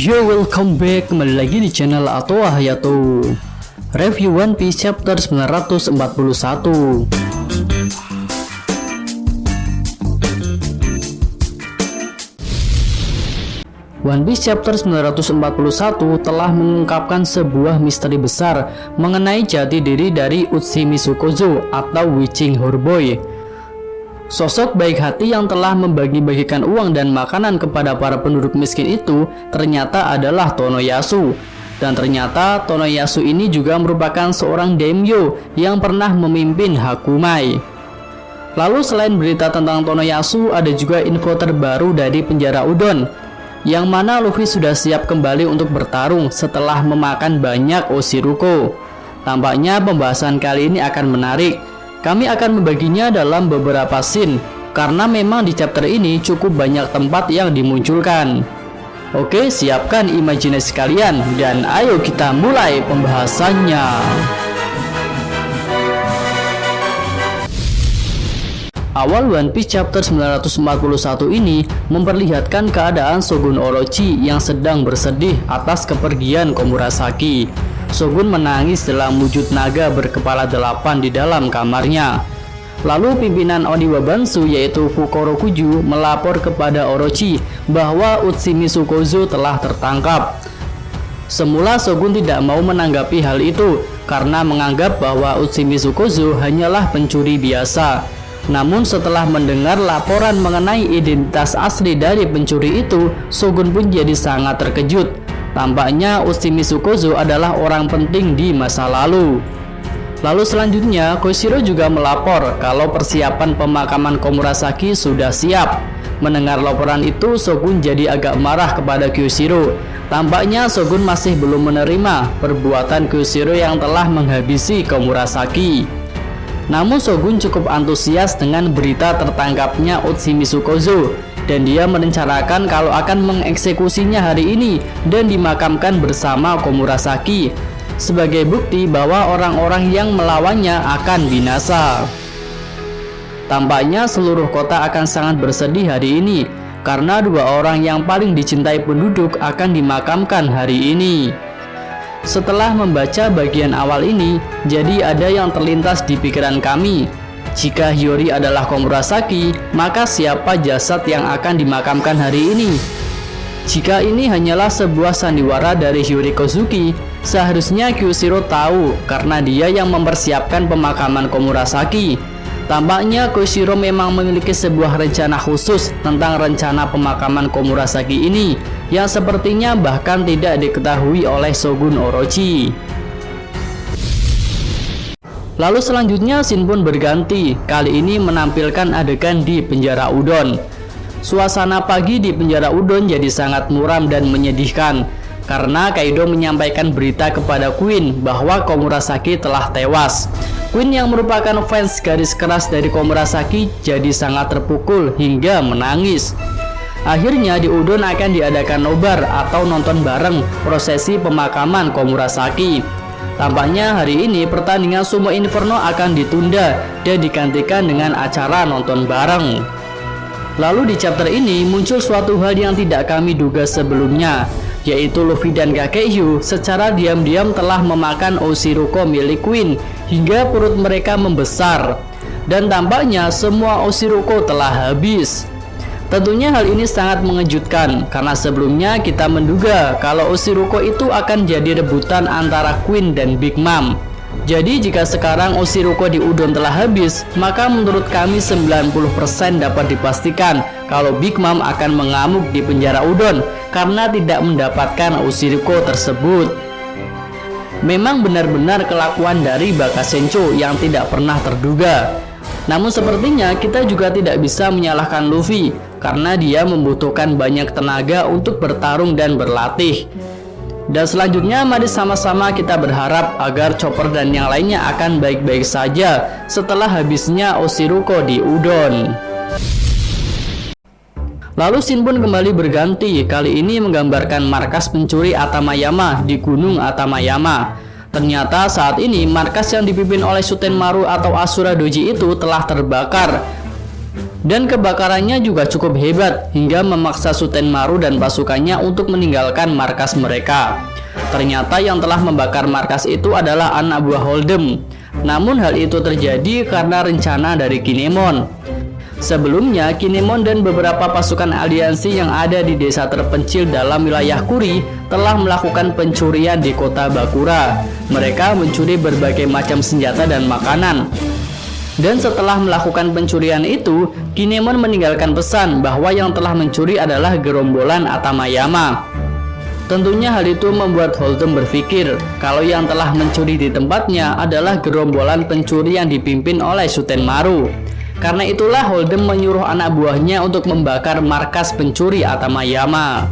Yo, welcome back, kembali lagi di channel Atoa Hayato. Review One Piece chapter 941. One Piece chapter 941 telah mengungkapkan sebuah misteri besar mengenai jati diri dari Utsumi Sukozo atau Witching Horboy. Sosok baik hati yang telah membagi-bagikan uang dan makanan kepada para penduduk miskin itu ternyata adalah Tonoyasu. Dan ternyata Tonoyasu ini juga merupakan seorang daimyo yang pernah memimpin Hakumai. Lalu selain berita tentang Tonoyasu, ada juga info terbaru dari penjara Udon, yang mana Luffy sudah siap kembali untuk bertarung setelah memakan banyak Oshiruko. Tampaknya pembahasan kali ini akan menarik. Kami akan membaginya dalam beberapa scene, karena memang di chapter ini cukup banyak tempat yang dimunculkan. Oke, siapkan imajinasi kalian, dan ayo kita mulai pembahasannya. Awal One Piece chapter 941 ini memperlihatkan keadaan Shogun Orochi yang sedang bersedih atas kepergian Komurasaki. Shogun menangis dalam wujud naga berkepala 8 di dalam kamarnya. Lalu pimpinan Oniwa Bansu yaitu Fukurokuju melapor kepada Orochi bahwa Utsumi Sukozo telah tertangkap. Semula Shogun tidak mau menanggapi hal itu karena menganggap bahwa Utsumi Sukozo hanyalah pencuri biasa. Namun setelah mendengar laporan mengenai identitas asli dari pencuri itu, Shogun pun jadi sangat terkejut. Tampaknya Utsumi Sukozo adalah orang penting di masa lalu. Lalu selanjutnya Koshiro juga melapor kalau persiapan pemakaman Komurasaki sudah siap. Mendengar laporan itu, Shogun jadi agak marah kepada Koshiro. Tampaknya Shogun masih belum menerima perbuatan Koshiro yang telah menghabisi Komurasaki. Namun Shogun cukup antusias dengan berita tertangkapnya Utsumi Sukozo, dan dia merencanakan kalau akan mengeksekusinya hari ini dan dimakamkan bersama Komurasaki sebagai bukti bahwa orang-orang yang melawannya akan binasa. Tampaknya seluruh kota akan sangat bersedih hari ini karena dua orang yang paling dicintai penduduk akan dimakamkan hari ini. Setelah membaca bagian awal ini, jadi ada yang terlintas di pikiran kami. Jika Hiyori adalah Komurasaki, maka siapa jasad yang akan dimakamkan hari ini? Jika ini hanyalah sebuah sandiwara dari Hiyori Kozuki, seharusnya Kyushiro tahu karena dia yang mempersiapkan pemakaman Komurasaki. Tampaknya Koshiro memang memiliki sebuah rencana khusus tentang rencana pemakaman Komurasaki ini, yang sepertinya bahkan tidak diketahui oleh Shogun Orochi. Lalu selanjutnya scene pun berganti, kali ini menampilkan adegan di penjara Udon. Suasana pagi di penjara Udon jadi sangat muram dan menyedihkan, karena Kaido menyampaikan berita kepada Queen bahwa Komurasaki telah tewas. Queen yang merupakan fans garis keras dari Komurasaki jadi sangat terpukul hingga menangis. Akhirnya di Udon akan diadakan nobar atau nonton bareng prosesi pemakaman Komurasaki. Tampaknya hari ini pertandingan Sumo Inferno akan ditunda dan digantikan dengan acara nonton bareng. Lalu di chapter ini muncul suatu hal yang tidak kami duga sebelumnya, yaitu Luffy dan Kakeiyu secara diam-diam telah memakan Oshiruko milik Queen hingga perut mereka membesar. Dan tampaknya semua Oshiruko telah habis. Tentunya hal ini sangat mengejutkan karena sebelumnya kita menduga kalau Oshiruko itu akan jadi rebutan antara Queen dan Big Mom. Jadi jika sekarang Oshiruko di Udon telah habis, maka menurut kami 90% dapat dipastikan kalau Big Mom akan mengamuk di penjara Udon karena tidak mendapatkan Oshiruko tersebut. Memang benar-benar kelakuan dari Bakasencho yang tidak pernah terduga. Namun sepertinya kita juga tidak bisa menyalahkan Luffy karena dia membutuhkan banyak tenaga untuk bertarung dan berlatih. Dan selanjutnya mari sama-sama kita berharap agar Chopper dan yang lainnya akan baik-baik saja setelah habisnya Oshiruko di Udon. Lalu scene pun kembali berganti, kali ini menggambarkan markas pencuri Atamayama di Gunung Atamayama. Ternyata saat ini markas yang dipimpin oleh Shutenmaru atau Asura Doji itu telah terbakar. Dan kebakarannya juga cukup hebat hingga memaksa Sutenmaru dan pasukannya untuk meninggalkan markas mereka. Ternyata yang telah membakar markas itu adalah anak buah Holdem. Namun hal itu terjadi karena rencana dari Kinemon. Sebelumnya, Kinemon dan beberapa pasukan aliansi yang ada di desa terpencil dalam wilayah Kuri telah melakukan pencurian di kota Bakura. Mereka mencuri berbagai macam senjata dan makanan. Dan setelah melakukan pencurian itu, Kinemon meninggalkan pesan bahwa yang telah mencuri adalah gerombolan Atamayama. Tentunya hal itu membuat Holdem berpikir kalau yang telah mencuri di tempatnya adalah gerombolan pencuri yang dipimpin oleh Sutenmaru. Karena itulah Holdem menyuruh anak buahnya untuk membakar markas pencuri Atamayama.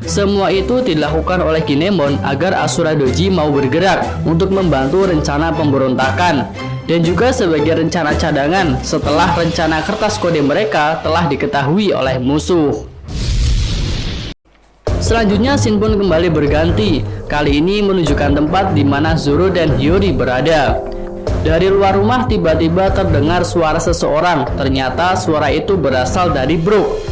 Semua itu dilakukan oleh Kinemon agar Asura Doji mau bergerak untuk membantu rencana pemberontakan, dan juga sebagai rencana cadangan setelah rencana kertas kode mereka telah diketahui oleh musuh. Selanjutnya scene pun kembali berganti, kali ini menunjukkan tempat di mana Zoro dan Hiyori berada. Dari luar rumah tiba-tiba terdengar suara seseorang, ternyata suara itu berasal dari Brook.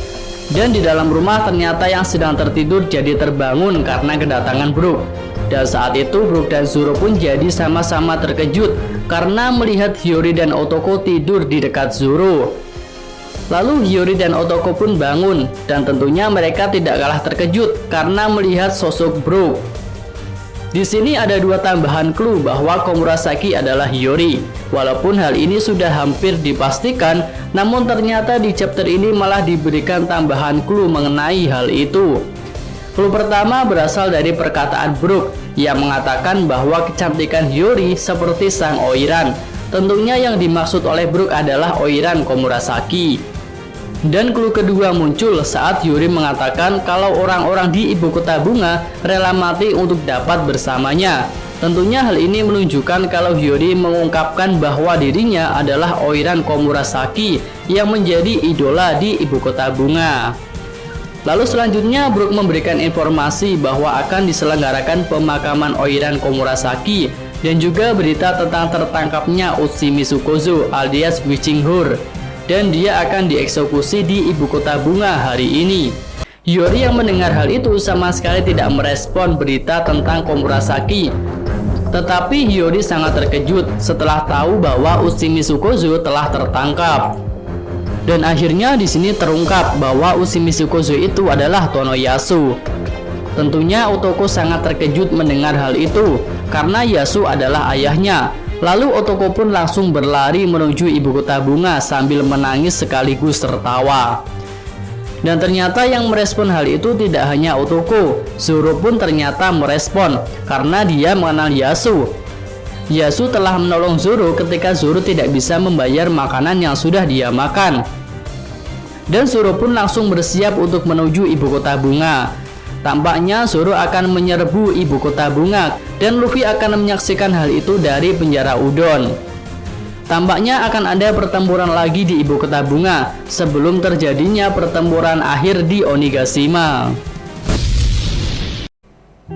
Dan di dalam rumah ternyata yang sedang tertidur jadi terbangun karena kedatangan Brook. Dan saat itu Brook dan Zoro pun jadi sama-sama terkejut karena melihat Hiyori dan Otoko tidur di dekat Zoro. Lalu Hiyori dan Otoko pun bangun, dan tentunya mereka tidak kalah terkejut karena melihat sosok Brook. Di sini ada dua tambahan clue bahwa Komurasaki adalah Hiyori. Walaupun hal ini sudah hampir dipastikan, namun ternyata di chapter ini malah diberikan tambahan clue mengenai hal itu. Clue pertama berasal dari perkataan Brook yang mengatakan bahwa kecantikan Hiyori seperti sang Oiran. Tentunya yang dimaksud oleh Brook adalah Oiran Komurasaki. Dan clue kedua muncul saat Hiyori mengatakan kalau orang-orang di ibu kota bunga rela mati untuk dapat bersamanya. Tentunya hal ini menunjukkan kalau Hiyori mengungkapkan bahwa dirinya adalah Oiran Komurasaki yang menjadi idola di ibu kota bunga. Lalu selanjutnya Brook memberikan informasi bahwa akan diselenggarakan pemakaman Oiran Komurasaki dan juga berita tentang tertangkapnya Utsumi Sukozo alias Witching Hour, dan dia akan dieksekusi di ibu kota bunga hari ini. Hiyori yang mendengar hal itu sama sekali tidak merespon berita tentang Komurasaki. Tetapi Hiyori sangat terkejut setelah tahu bahwa Utsumi Sukozo telah tertangkap. Dan akhirnya di sini terungkap bahwa Utsumi Sukozo itu adalah Tonoyasu. Tentunya Otoko sangat terkejut mendengar hal itu karena Yasu adalah ayahnya. Lalu Otoko pun langsung berlari menuju ibu kota bunga sambil menangis sekaligus tertawa. Dan ternyata yang merespon hal itu tidak hanya Otoko, Zoro pun ternyata merespon karena dia mengenal Yasu. Yasu telah menolong Zoro ketika Zoro tidak bisa membayar makanan yang sudah dia makan. Dan Zoro pun langsung bersiap untuk menuju ibu kota bunga. Tampaknya Zoro akan menyerbu ibu kota bunga dan Luffy akan menyaksikan hal itu dari penjara Udon. Tampaknya akan ada pertempuran lagi di ibu kota bunga sebelum terjadinya pertempuran akhir di Onigashima.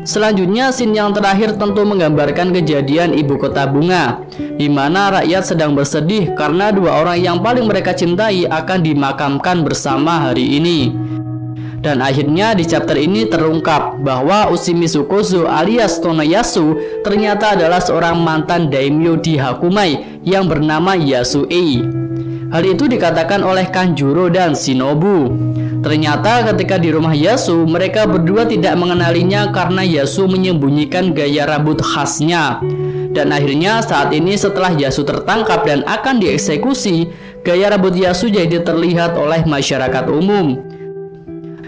Selanjutnya scene yang terakhir tentu menggambarkan kejadian ibu kota bunga, di mana rakyat sedang bersedih karena dua orang yang paling mereka cintai akan dimakamkan bersama hari ini. Dan akhirnya di chapter ini terungkap bahwa Utsumi Sukozo alias Tonoyasu ternyata adalah seorang mantan daimyo di Hakumai yang bernama Yasue. Hal itu dikatakan oleh Kanjuro dan Shinobu. Ternyata ketika di rumah Yasu, mereka berdua tidak mengenalinya karena Yasu menyembunyikan gaya rambut khasnya. Dan akhirnya saat ini setelah Yasu tertangkap dan akan dieksekusi, gaya rambut Yasu jadi terlihat oleh masyarakat umum.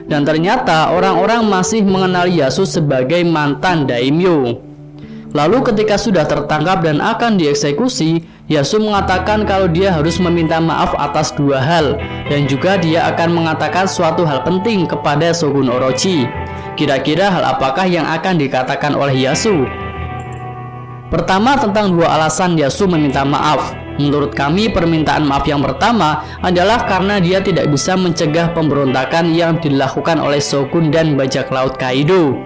Dan ternyata orang-orang masih mengenal Yasu sebagai mantan daimyo. Lalu ketika sudah tertangkap dan akan dieksekusi, Yasu mengatakan kalau dia harus meminta maaf atas dua hal, dan juga dia akan mengatakan suatu hal penting kepada Shogun Orochi. Kira-kira hal apakah yang akan dikatakan oleh Yasu? Pertama, tentang dua alasan Yasu meminta maaf. Menurut kami, permintaan maaf yang pertama adalah karena dia tidak bisa mencegah pemberontakan yang dilakukan oleh Shogun dan bajak laut Kaido.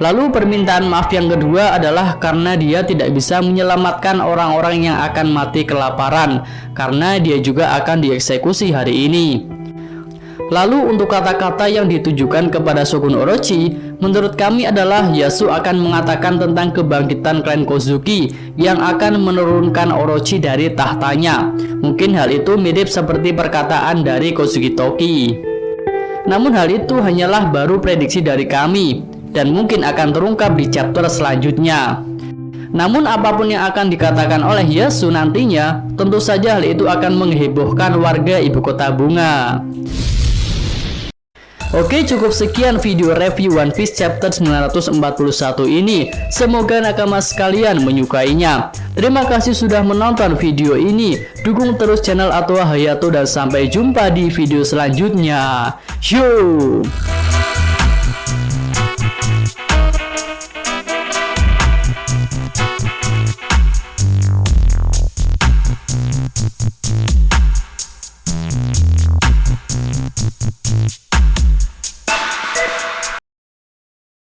Lalu permintaan maaf yang kedua adalah karena dia tidak bisa menyelamatkan orang-orang yang akan mati kelaparan, karena dia juga akan dieksekusi hari ini. Lalu untuk kata-kata yang ditujukan kepada Shogun Orochi, menurut kami adalah Yasu akan mengatakan tentang kebangkitan klan Kozuki yang akan menurunkan Orochi dari tahtanya. Mungkin hal itu mirip seperti perkataan dari Kozuki Toki. Namun hal itu hanyalah baru prediksi dari kami, dan mungkin akan terungkap di chapter selanjutnya. Namun apapun yang akan dikatakan oleh Yasu nantinya, tentu saja hal itu akan menghebohkan warga ibu kota bunga. Oke, cukup sekian video review One Piece chapter 941 ini. Semoga nakama sekalian menyukainya. Terima kasih sudah menonton video ini. Dukung terus channel Atoa Hayato dan sampai jumpa di video selanjutnya. Yo.